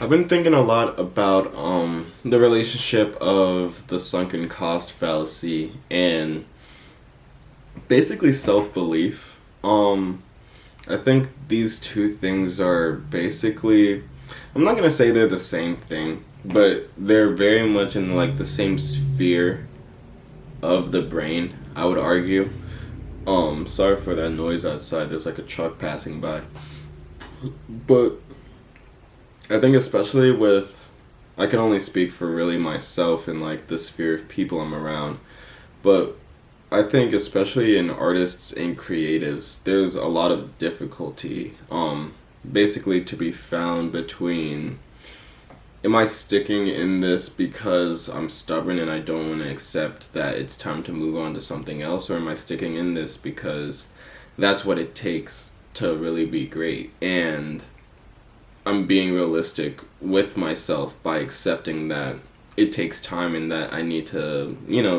I've been thinking a lot about the relationship of the sunken cost fallacy and basically self-belief. I think these two things are basically, I'm not gonna say they're the same thing, but they're very much in like the same sphere of the brain, I would argue. Sorry for that noise outside. There's like a truck passing by. But I think especially with, I can only speak for really myself and like the sphere of people I'm around, but I think especially in artists and creatives, there's a lot of difficulty, basically to be found between, am I sticking in this because I'm stubborn and I don't want to accept that it's time to move on to something else, or am I sticking in this because that's what it takes to really be great? And I'm being realistic with myself by accepting that it takes time and that I need to,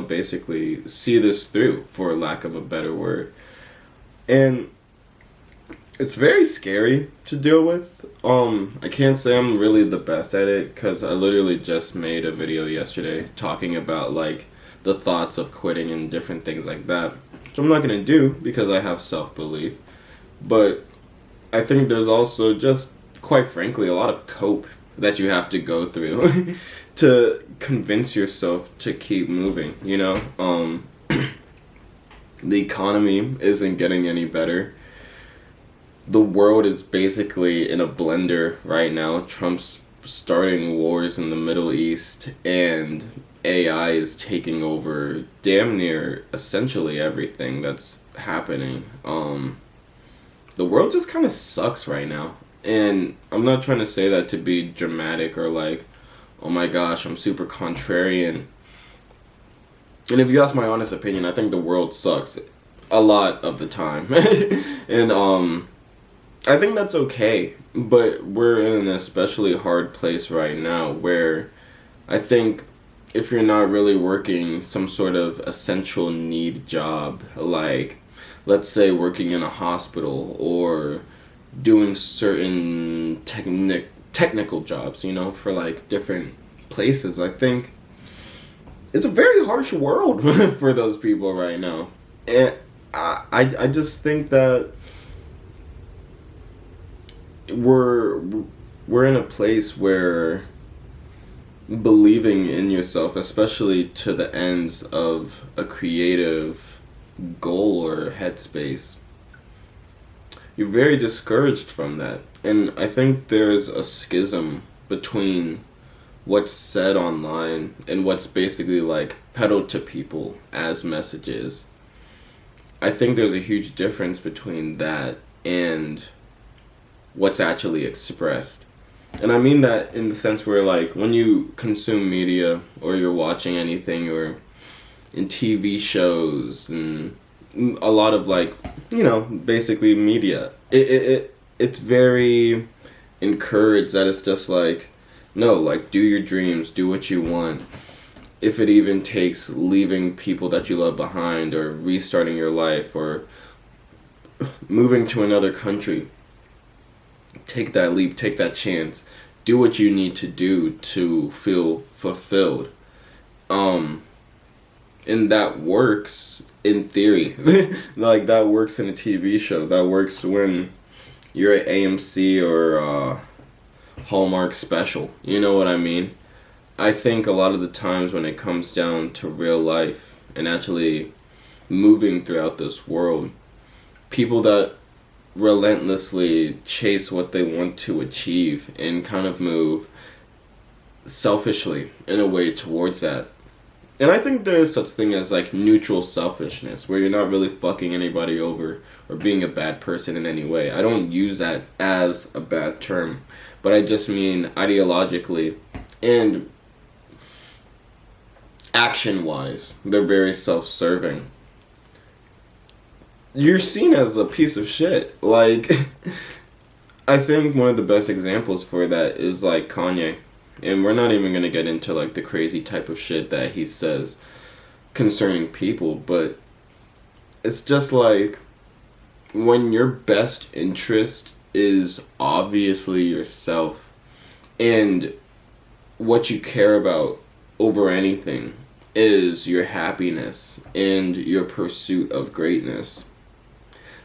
basically see this through, for lack of a better word. And it's very scary to deal with. I can't say I'm really the best at it because I literally just made a video yesterday talking about like the thoughts of quitting and different things like that, which I'm not gonna do because I have self belief. But I think there's also just, quite frankly, a lot of cope that you have to go through to convince yourself to keep moving, the economy isn't getting any better. The world is basically in a blender right now. Trump's starting wars in the Middle East, and AI is taking over damn near essentially everything that's happening. The world just kind of sucks right now. And I'm not trying to say that to be dramatic or like, oh my gosh, I'm super contrarian. And if you ask my honest opinion, I think the world sucks a lot of the time. And I think that's okay. But we're in an especially hard place right now where I think if you're not really working some sort of essential need job, like let's say working in a hospital or doing certain technical jobs, for like different places, I think it's a very harsh world for those people right now. And I just think that we're in a place where believing in yourself, especially to the ends of a creative goal or headspace, you're very discouraged from that. And I think there's a schism between what's said online and what's basically like peddled to people as messages. I think there's a huge difference between that and what's actually expressed. And I mean that in the sense where like when you consume media or you're watching anything or in TV shows and a lot of like, basically media, it's very encouraged that it's just like, no, like do your dreams, do what you want. If it even takes leaving people that you love behind or restarting your life or moving to another country, take that leap, take that chance, do what you need to do to feel fulfilled. And that works in theory. Like that works in a TV show. That works when you're at AMC or Hallmark special. You know what I mean? I think a lot of the times when it comes down to real life and actually moving throughout this world, people that relentlessly chase what they want to achieve and kind of move selfishly in a way towards that. And I think there is such thing as like neutral selfishness, where you're not really fucking anybody over or being a bad person in any way. I don't use that as a bad term, but I just mean ideologically and action-wise, they're very self-serving. You're seen as a piece of shit. Like, I think one of the best examples for that is like Kanye. And we're not even going to get into like the crazy type of shit that he says concerning people, but it's just like when your best interest is obviously yourself And what you care about over anything is your happiness and your pursuit of greatness.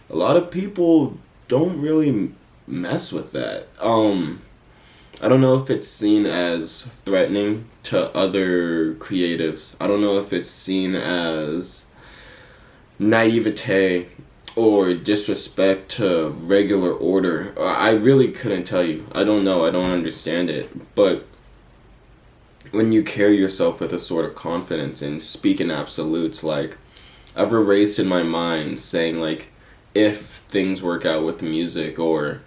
A lot of people don't really mess with that. I don't know if it's seen as threatening to other creatives. I don't know if it's seen as naivete or disrespect to regular order. I really couldn't tell you. I don't know. I don't understand it. But when you carry yourself with a sort of confidence and speak in absolutes, like, I've erased in my mind saying, like, if things work out with the music, or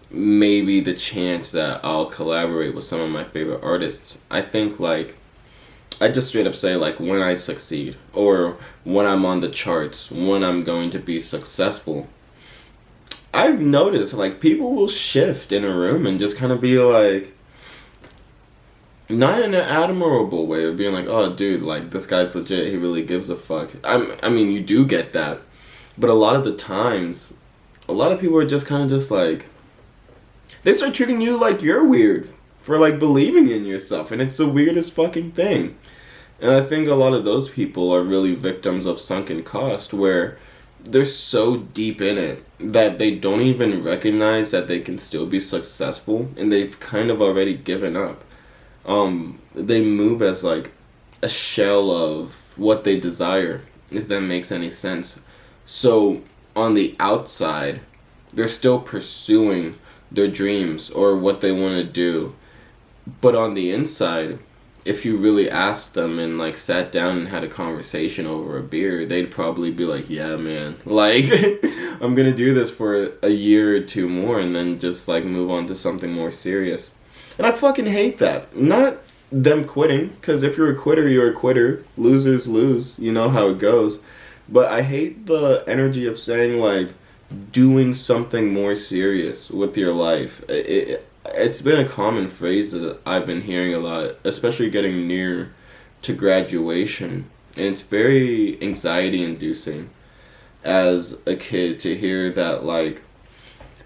maybe the chance that I'll collaborate with some of my favorite artists, I think, like, I just straight up say, like, when I succeed, or when I'm on the charts, when I'm going to be successful. I've noticed, like, people will shift in a room and just kind of be like, not in an admirable way of being like, oh, dude, like, this guy's legit, he really gives a fuck. I mean, you do get that. But a lot of the times, a lot of people are just kind of just like, they start treating you like you're weird for, like, believing in yourself. And it's the weirdest fucking thing. And I think a lot of those people are really victims of sunken cost, where they're so deep in it that they don't even recognize that they can still be successful. And they've kind of already given up. They move as, like, a shell of what they desire, if that makes any sense. So, on the outside, they're still pursuing their dreams or what they want to do. But on the inside, if you really asked them and, like, sat down and had a conversation over a beer, they'd probably be like, yeah, man, like, I'm gonna do this for a year or two more and then just, like, move on to something more serious. And I fucking hate that. Not them quitting, because if you're a quitter, you're a quitter. Losers lose. You know how it goes. But I hate the energy of saying, like, doing something more serious with your life. It's been a common phrase that I've been hearing a lot, especially getting near to graduation. And it's very anxiety-inducing as a kid to hear that, like,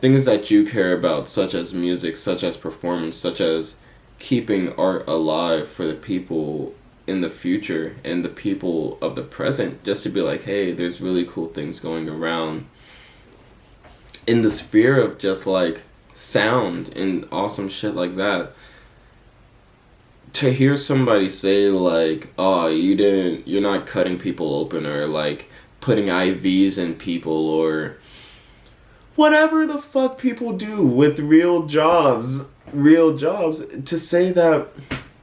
things that you care about, such as music, such as performance, such as keeping art alive for the people in the future and the people of the present, just to be like, hey, there's really cool things going around in the sphere of just, like, sound and awesome shit like that. To hear somebody say, like, oh, you're not cutting people open, or, like, putting IVs in people, or whatever the fuck people do with real jobs, to say that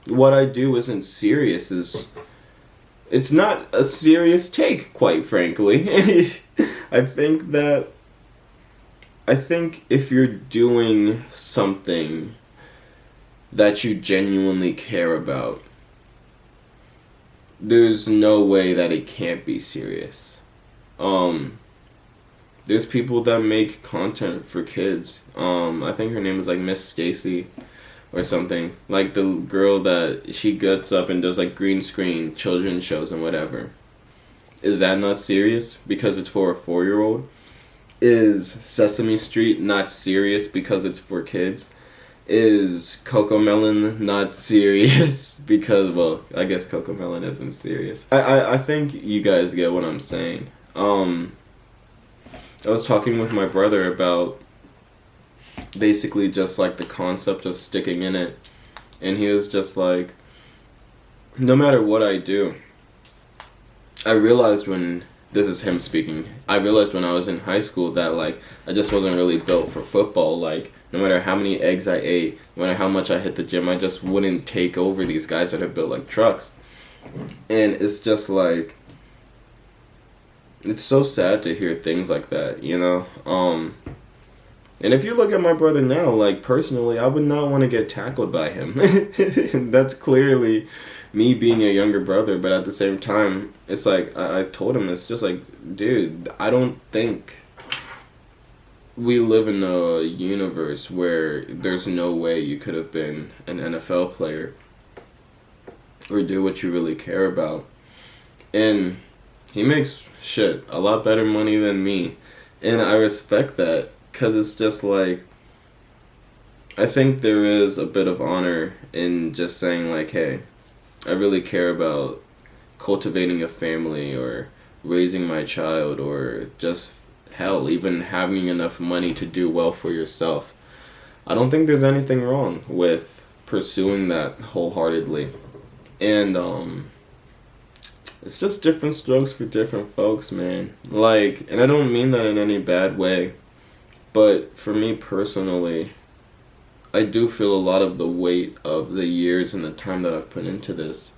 what I do isn't serious it's not a serious take, quite frankly. I think if you're doing something that you genuinely care about, there's no way that it can't be serious. There's people that make content for kids. I think her name is, like, Miss Stacy or something. Like, the girl that she gets up and does, like, green screen children's shows and whatever. Is that not serious because it's for a 4-year-old? Is Sesame Street not serious because it's for kids? Is Cocomelon not serious because, well, I guess Cocomelon isn't serious. I think you guys get what I'm saying. I was talking with my brother about basically just, like, the concept of sticking in it. And he was just like, no matter what I do, I realized when, this is him speaking, I realized when I was in high school that, like, I just wasn't really built for football. Like, no matter how many eggs I ate, no matter how much I hit the gym, I just wouldn't take over these guys that are built like trucks. And it's just like, it's so sad to hear things like that, you know? And if you look at my brother now, like, personally, I would not want to get tackled by him. That's clearly me being a younger brother, but at the same time, it's like, I told him, it's just like, dude, I don't think we live in a universe where there's no way you could have been an NFL player or do what you really care about. And he makes a lot better money than me, and I respect that, because it's just like, I think there is a bit of honor in just saying like, hey, I really care about cultivating a family or raising my child or just hell, even having enough money to do well for yourself. I don't think there's anything wrong with pursuing that wholeheartedly. And it's just different strokes for different folks, man. Like, and I don't mean that in any bad way, but for me personally, I do feel a lot of the weight of the years and the time that I've put into this.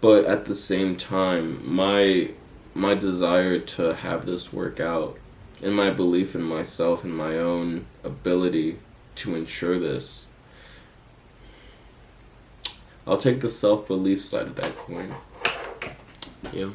But at the same time, my desire to have this work out and my belief in myself and my own ability to ensure this, I'll take the self-belief side of that coin. Yeah.